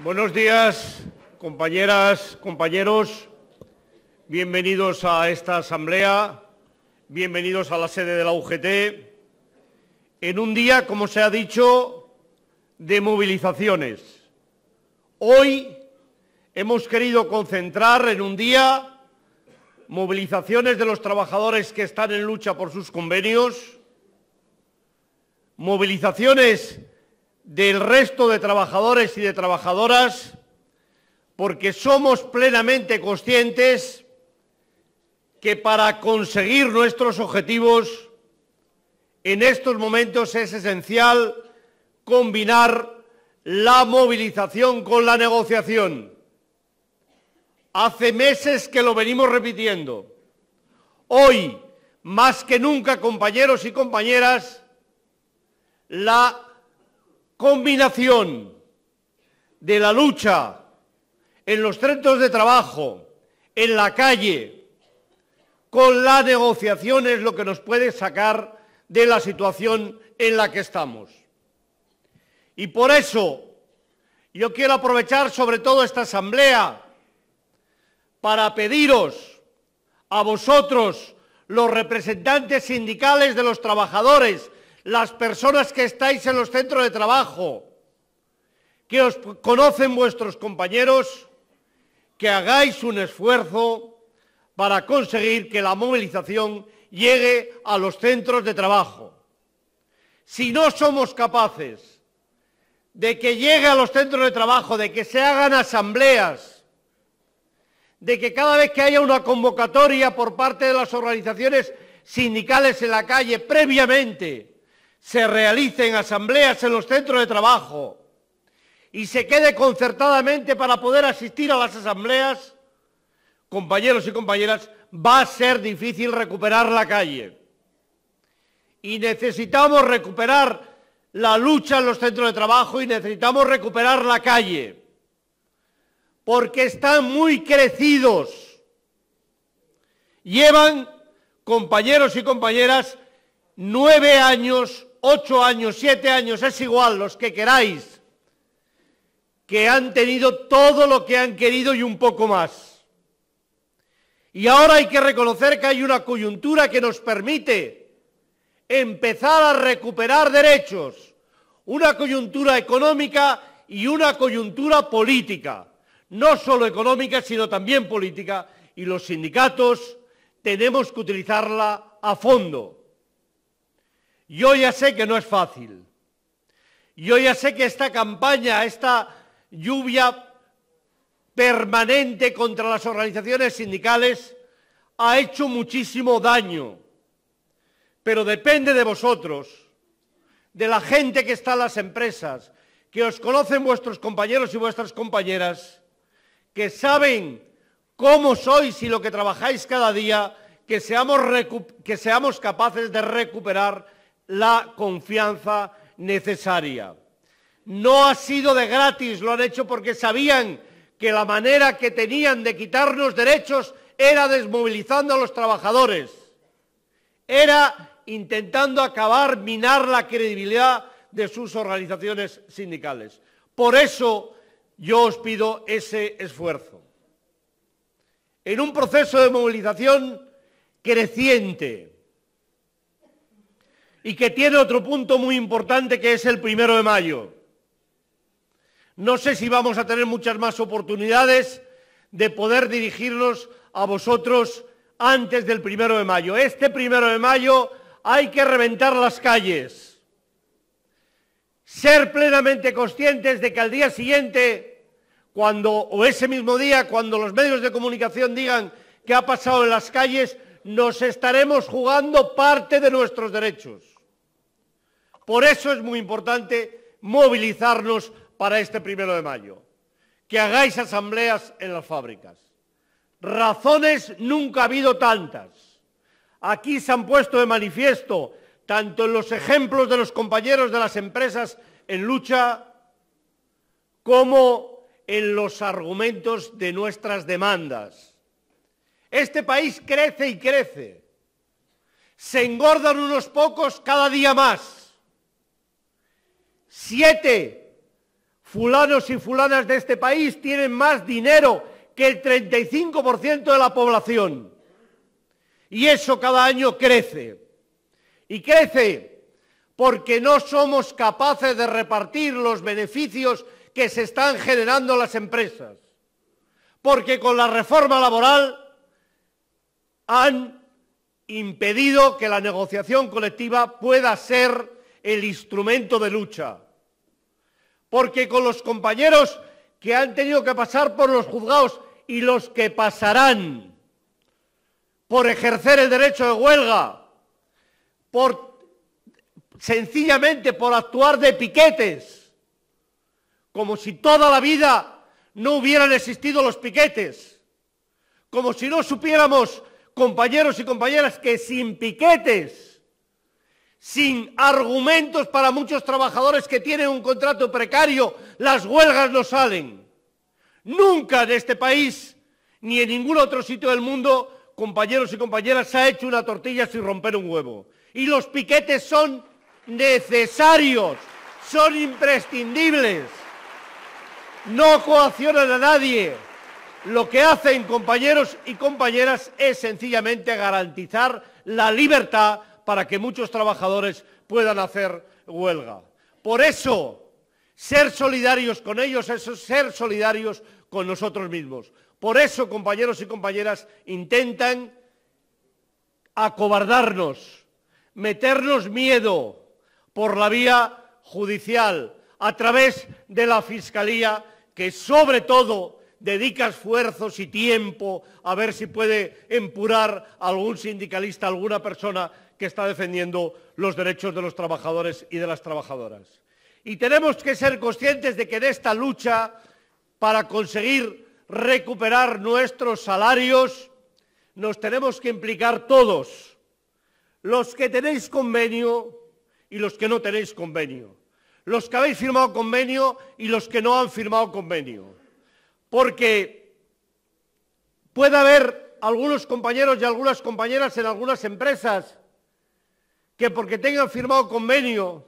Buenos días, compañeras, compañeros. Bienvenidos a esta asamblea, bienvenidos a la sede de la UGT, en un día, como se ha dicho, de movilizaciones. Hoy hemos querido concentrar en un día movilizaciones de los trabajadores que están en lucha por sus convenios, movilizaciones del resto de trabajadores y de trabajadoras, porque somos plenamente conscientes que para conseguir nuestros objetivos en estos momentos es esencial combinar la movilización con la negociación. Hace meses que lo venimos repitiendo. Hoy, más que nunca, compañeros y compañeras, la combinación de la lucha en los centros de trabajo, en la calle, con la negociación es lo que nos puede sacar de la situación en la que estamos. Y por eso yo quiero aprovechar sobre todo esta asamblea para pediros a vosotros, los representantes sindicales de los trabajadores, las personas que estáis en los centros de trabajo, que os conocen vuestros compañeros, que hagáis un esfuerzo para conseguir que la movilización llegue a los centros de trabajo. Si no somos capaces de que llegue a los centros de trabajo, de que se hagan asambleas, de que cada vez que haya una convocatoria por parte de las organizaciones sindicales en la calle, previamente se realicen asambleas en los centros de trabajo y se quede concertadamente para poder asistir a las asambleas, compañeros y compañeras, va a ser difícil recuperar la calle. Y necesitamos recuperar la lucha en los centros de trabajo y necesitamos recuperar la calle, porque están muy crecidos. Llevan, compañeros y compañeras, 9 años, 8 años, 7 años, es igual, los que queráis, que han tenido todo lo que han querido y un poco más. Y ahora hay que reconocer que hay una coyuntura que nos permite empezar a recuperar derechos, una coyuntura económica y una coyuntura política, no solo económica, sino también política, y los sindicatos tenemos que utilizarla a fondo. Yo ya sé que no es fácil. Yo ya sé que esta campaña, esta lluvia permanente contra las organizaciones sindicales ha hecho muchísimo daño. Pero depende de vosotros, de la gente que está en las empresas, que os conocen vuestros compañeros y vuestras compañeras, que saben cómo sois y lo que trabajáis cada día, que seamos capaces de recuperar la confianza necesaria. No ha sido de gratis, lo han hecho porque sabían que la manera que tenían de quitarnos derechos era desmovilizando a los trabajadores, era intentando acabar, minar la credibilidad de sus organizaciones sindicales. Por eso yo os pido ese esfuerzo. En un proceso de movilización creciente, y que tiene otro punto muy importante, que es el 1 de mayo. No sé si vamos a tener muchas más oportunidades de poder dirigirnos a vosotros antes del 1 de mayo. Este 1 de mayo hay que reventar las calles. Ser plenamente conscientes de que al día siguiente, o ese mismo día, cuando los medios de comunicación digan qué ha pasado en las calles, nos estaremos jugando parte de nuestros derechos. Por eso es muy importante movilizarnos para este 1 de mayo, que hagáis asambleas en las fábricas. Razones nunca ha habido tantas. Aquí se han puesto de manifiesto, tanto en los ejemplos de los compañeros de las empresas en lucha, como en los argumentos de nuestras demandas. Este país crece y crece. Se engordan unos pocos cada día más. 7 fulanos y fulanas de este país tienen más dinero que el 35% de la población. Y eso cada año crece. Y crece porque no somos capaces de repartir los beneficios que se están generando las empresas. Porque con la reforma laboral han impedido que la negociación colectiva pueda ser el instrumento de lucha. Porque con los compañeros que han tenido que pasar por los juzgados y los que pasarán por ejercer el derecho de huelga, sencillamente por actuar de piquetes, como si toda la vida no hubieran existido los piquetes, como si no supiéramos, compañeros y compañeras, que sin piquetes, sin argumentos para muchos trabajadores que tienen un contrato precario, las huelgas no salen. Nunca en este país, ni en ningún otro sitio del mundo, compañeros y compañeras, se ha hecho una tortilla sin romper un huevo. Y los piquetes son necesarios, son imprescindibles. No coaccionan a nadie. Lo que hacen, compañeros y compañeras, es sencillamente garantizar la libertad para que muchos trabajadores puedan hacer huelga. Por eso, ser solidarios con ellos es ser solidarios con nosotros mismos. Por eso, compañeros y compañeras, intentan acobardarnos, meternos miedo por la vía judicial, a través de la Fiscalía, que sobre todo dedica esfuerzos y tiempo a ver si puede empurar a algún sindicalista, a alguna persona que está defendiendo los derechos de los trabajadores y de las trabajadoras. Y tenemos que ser conscientes de que en esta lucha, para conseguir recuperar nuestros salarios, nos tenemos que implicar todos, los que tenéis convenio y los que no tenéis convenio, los que habéis firmado convenio y los que no han firmado convenio. Porque puede haber algunos compañeros y algunas compañeras en algunas empresas que porque tengan firmado convenio,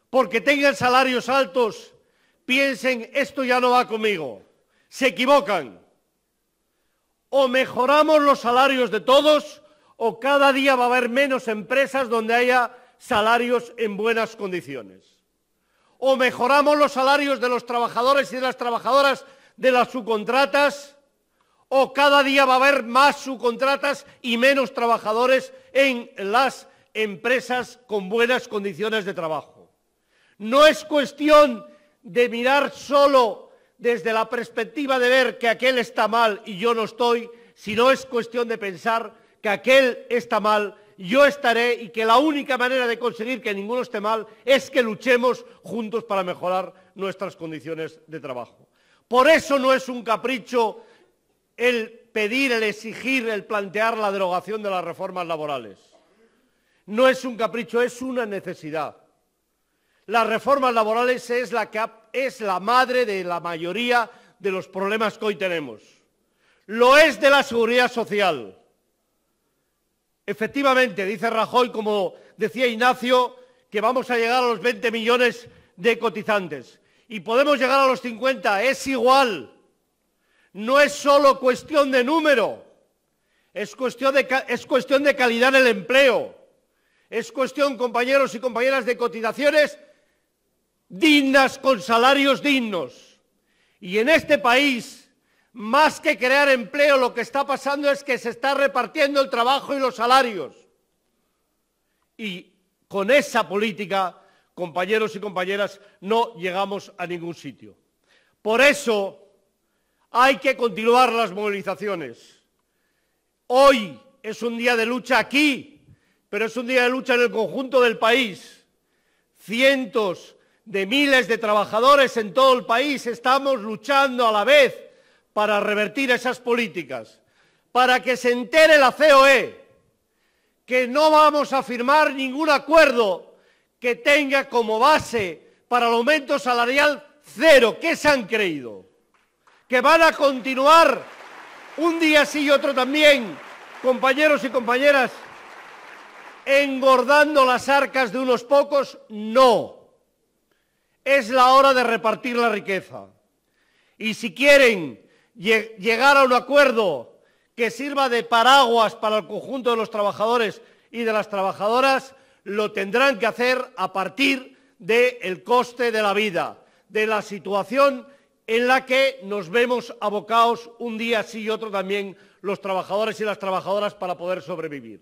porque tengan salarios altos, piensen, esto ya no va conmigo. Se equivocan. O mejoramos los salarios de todos, o cada día va a haber menos empresas donde haya salarios en buenas condiciones. O mejoramos los salarios de los trabajadores y de las trabajadoras de las subcontratas, o cada día va a haber más subcontratas y menos trabajadores en las empresas con buenas condiciones de trabajo. No es cuestión de mirar solo desde la perspectiva de ver que aquel está mal y yo no estoy, sino es cuestión de pensar que aquel está mal, yo estaré, y que la única manera de conseguir que ninguno esté mal es que luchemos juntos para mejorar nuestras condiciones de trabajo. Por eso no es un capricho el pedir, el exigir, el plantear la derogación de las reformas laborales. No es un capricho, es una necesidad. Las reformas laborales es la madre de la mayoría de los problemas que hoy tenemos. Lo es de la seguridad social. Efectivamente, dice Rajoy, como decía Ignacio, que vamos a llegar a los 20 millones de cotizantes. Y podemos llegar a los 50, es igual. No es solo cuestión de número, es cuestión de calidad en el empleo. Es cuestión, compañeros y compañeras, de cotizaciones dignas, con salarios dignos. Y en este país, más que crear empleo, lo que está pasando es que se está repartiendo el trabajo y los salarios. Y con esa política, compañeros y compañeras, no llegamos a ningún sitio. Por eso hay que continuar las movilizaciones. Hoy es un día de lucha aquí, pero es un día de lucha en el conjunto del país. Cientos de miles de trabajadores en todo el país estamos luchando a la vez para revertir esas políticas, para que se entere la COE que no vamos a firmar ningún acuerdo que tenga como base para el aumento salarial cero. ¿Qué se han creído? Que van a continuar un día sí y otro también, compañeros y compañeras, engordando las arcas de unos pocos. No. es la hora de repartir la riqueza. Y si quieren llegar a un acuerdo que sirva de paraguas para el conjunto de los trabajadores y de las trabajadoras, lo tendrán que hacer a partir del coste de la vida, de la situación en la que nos vemos abocados un día sí y otro también los trabajadores y las trabajadoras para poder sobrevivir.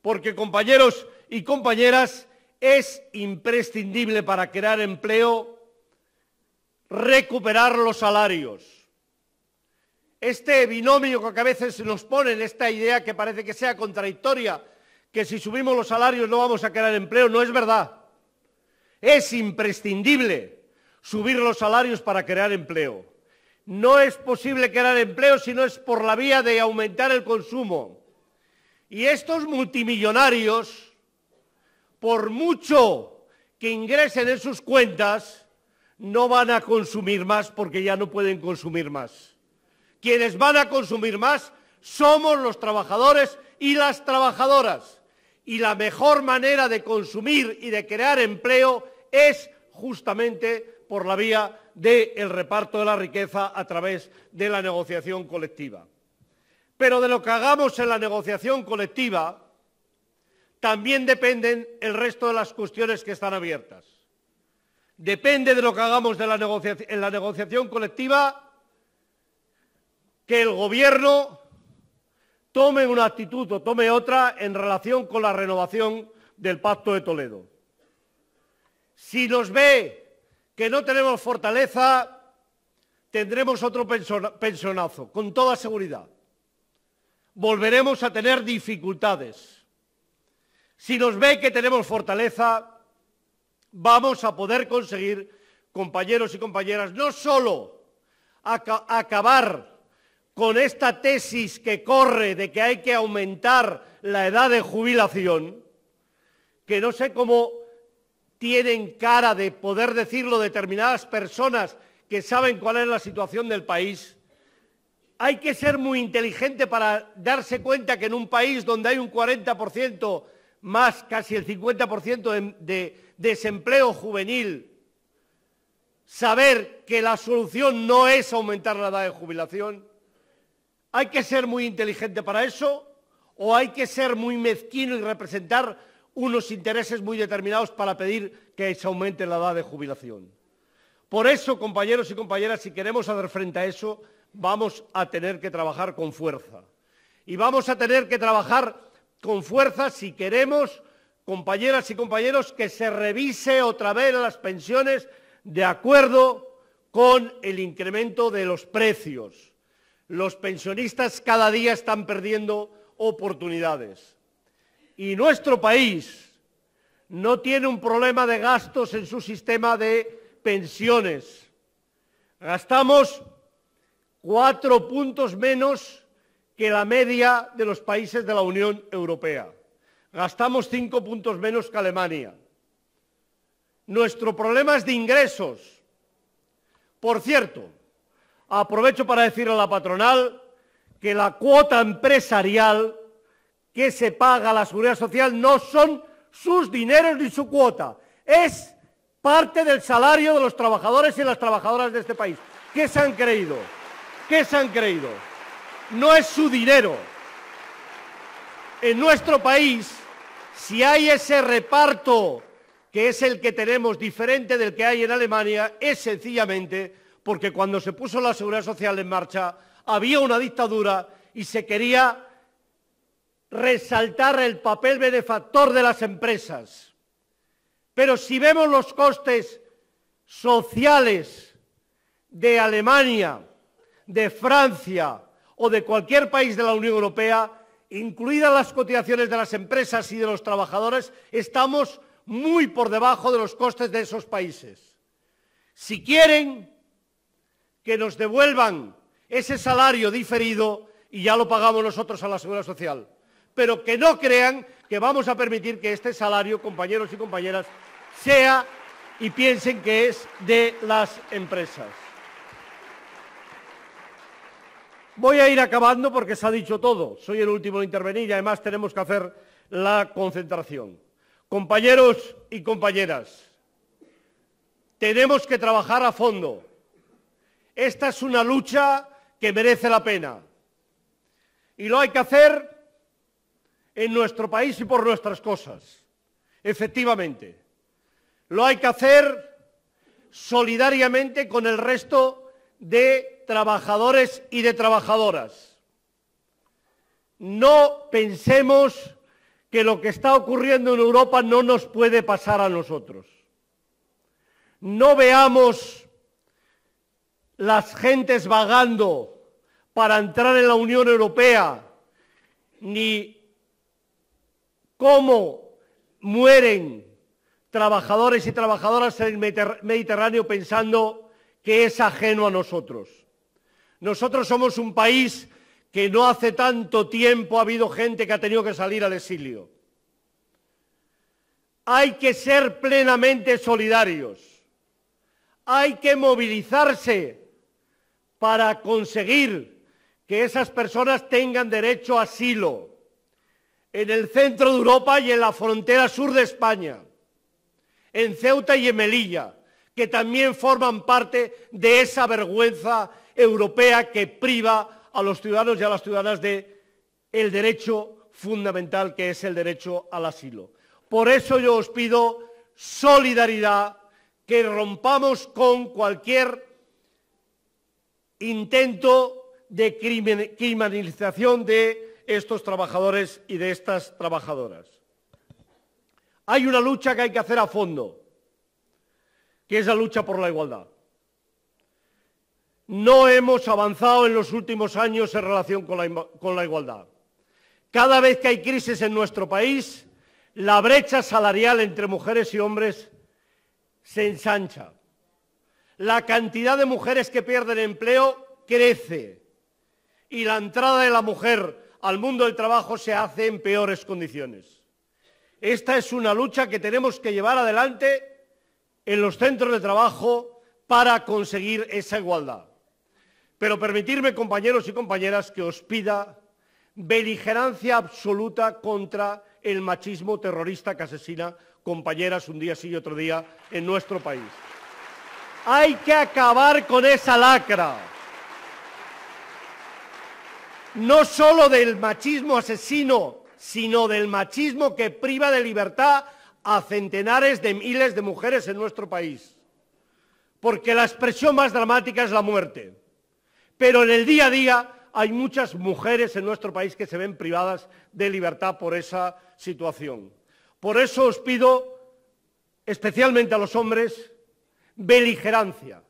Porque, compañeros y compañeras, es imprescindible para crear empleo recuperar los salarios. Este binomio que a veces nos ponen, esta idea que parece que sea contradictoria, que si subimos los salarios no vamos a crear empleo, no es verdad. Es imprescindible subir los salarios para crear empleo. No es posible crear empleo si no es por la vía de aumentar el consumo. Y estos multimillonarios, por mucho que ingresen en sus cuentas, no van a consumir más porque ya no pueden consumir más. Quienes van a consumir más somos los trabajadores y las trabajadoras. Y la mejor manera de consumir y de crear empleo es justamente por la vía del reparto de la riqueza a través de la negociación colectiva. Pero de lo que hagamos en la negociación colectiva también dependen el resto de las cuestiones que están abiertas. Depende de lo que hagamos en la negociación colectiva que el Gobierno tome una actitud o tome otra en relación con la renovación del Pacto de Toledo. Si nos ve que no tenemos fortaleza, tendremos otro pensionazo, con toda seguridad. Volveremos a tener dificultades. Si nos ve que tenemos fortaleza, vamos a poder conseguir, compañeros y compañeras, no solo acabar con esta tesis que corre de que hay que aumentar la edad de jubilación, que no sé cómo tienen cara de poder decirlo determinadas personas que saben cuál es la situación del país. Hay que ser muy inteligente para darse cuenta que en un país donde hay un 40% más, casi el 50% de desempleo juvenil, saber que la solución no es aumentar la edad de jubilación. ¿Hay que ser muy inteligente para eso o hay que ser muy mezquino y representar unos intereses muy determinados para pedir que se aumente la edad de jubilación? Por eso, compañeros y compañeras, si queremos hacer frente a eso, vamos a tener que trabajar con fuerza. Y vamos a tener que trabajar con fuerza si queremos, compañeras y compañeros, que se revise otra vez las pensiones de acuerdo con el incremento de los precios. Los pensionistas cada día están perdiendo oportunidades. Y nuestro país no tiene un problema de gastos en su sistema de pensiones. Gastamos 4 puntos menos que la media de los países de la Unión Europea. Gastamos 5 puntos menos que Alemania. Nuestro problema es de ingresos. Por cierto, aprovecho para decirle a la patronal que la cuota empresarial que se paga a la Seguridad Social no son sus dineros ni su cuota, es parte del salario de los trabajadores y las trabajadoras de este país. ¿Qué se han creído? ¿Qué se han creído? No es su dinero. En nuestro país, si hay ese reparto que es el que tenemos diferente del que hay en Alemania, es sencillamente porque cuando se puso la Seguridad Social en marcha había una dictadura y se quería resaltar el papel benefactor de las empresas. Pero si vemos los costes sociales de Alemania, de Francia o de cualquier país de la Unión Europea, incluidas las cotizaciones de las empresas y de los trabajadores, estamos muy por debajo de los costes de esos países. Si quieren que nos devuelvan ese salario diferido, y ya lo pagamos nosotros a la Seguridad Social, pero que no crean que vamos a permitir que este salario, compañeros y compañeras, sea y piensen que es de las empresas. Voy a ir acabando porque se ha dicho todo. Soy el último en intervenir y además tenemos que hacer la concentración. Compañeros y compañeras, tenemos que trabajar a fondo. Esta es una lucha que merece la pena. Y lo hay que hacer en nuestro país y por nuestras cosas. Efectivamente. Lo hay que hacer solidariamente con el resto de trabajadores y de trabajadoras. No pensemos que lo que está ocurriendo en Europa no nos puede pasar a nosotros. No veamos las gentes vagando para entrar en la Unión Europea, ni cómo mueren trabajadores y trabajadoras en el Mediterráneo pensando que es ajeno a nosotros. Nosotros somos un país que no hace tanto tiempo ha habido gente que ha tenido que salir al exilio. Hay que ser plenamente solidarios. Hay que movilizarse para conseguir que esas personas tengan derecho a asilo en el centro de Europa y en la frontera sur de España, en Ceuta y en Melilla, que también forman parte de esa vergüenza europea que priva a los ciudadanos y a las ciudadanas del derecho fundamental que es el derecho al asilo. Por eso yo os pido solidaridad, que rompamos con cualquier intento de criminalización de estos trabajadores y de estas trabajadoras. Hay una lucha que hay que hacer a fondo, que es la lucha por la igualdad. No hemos avanzado en los últimos años en relación con la igualdad. Cada vez que hay crisis en nuestro país, la brecha salarial entre mujeres y hombres se ensancha. La cantidad de mujeres que pierden empleo crece y la entrada de la mujer al mundo del trabajo se hace en peores condiciones. Esta es una lucha que tenemos que llevar adelante en los centros de trabajo para conseguir esa igualdad. Pero permitidme, compañeros y compañeras, que os pida beligerancia absoluta contra el machismo terrorista que asesina compañeras un día sí y otro día en nuestro país. Hay que acabar con esa lacra. No solo del machismo asesino, sino del machismo que priva de libertad a centenares de miles de mujeres en nuestro país. Porque la expresión más dramática es la muerte. Pero en el día a día hay muchas mujeres en nuestro país que se ven privadas de libertad por esa situación. Por eso os pido, especialmente a los hombres, beligerancia.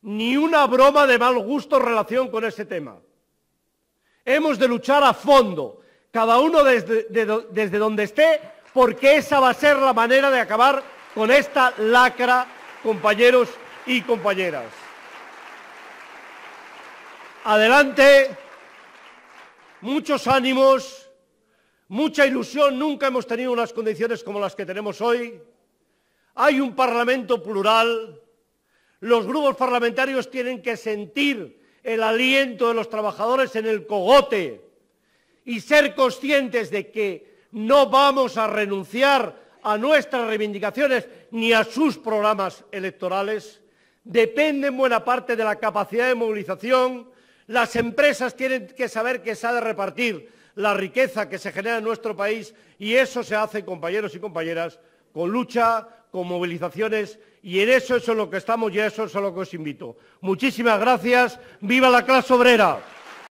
Ni una broma de mal gusto en relación con ese tema. Hemos de luchar a fondo, cada uno desde donde esté, porque esa va a ser la manera de acabar con esta lacra, compañeros y compañeras. Adelante, muchos ánimos, mucha ilusión. Nunca hemos tenido unas condiciones como las que tenemos hoy. Hay un Parlamento plural. Los grupos parlamentarios tienen que sentir el aliento de los trabajadores en el cogote y ser conscientes de que no vamos a renunciar a nuestras reivindicaciones ni a sus programas electorales. Depende en buena parte de la capacidad de movilización. Las empresas tienen que saber que se ha de repartir la riqueza que se genera en nuestro país y eso se hace, compañeros y compañeras, con lucha, con movilizaciones y en eso es en lo que estamos y a eso es a lo que os invito. Muchísimas gracias. ¡Viva la clase obrera!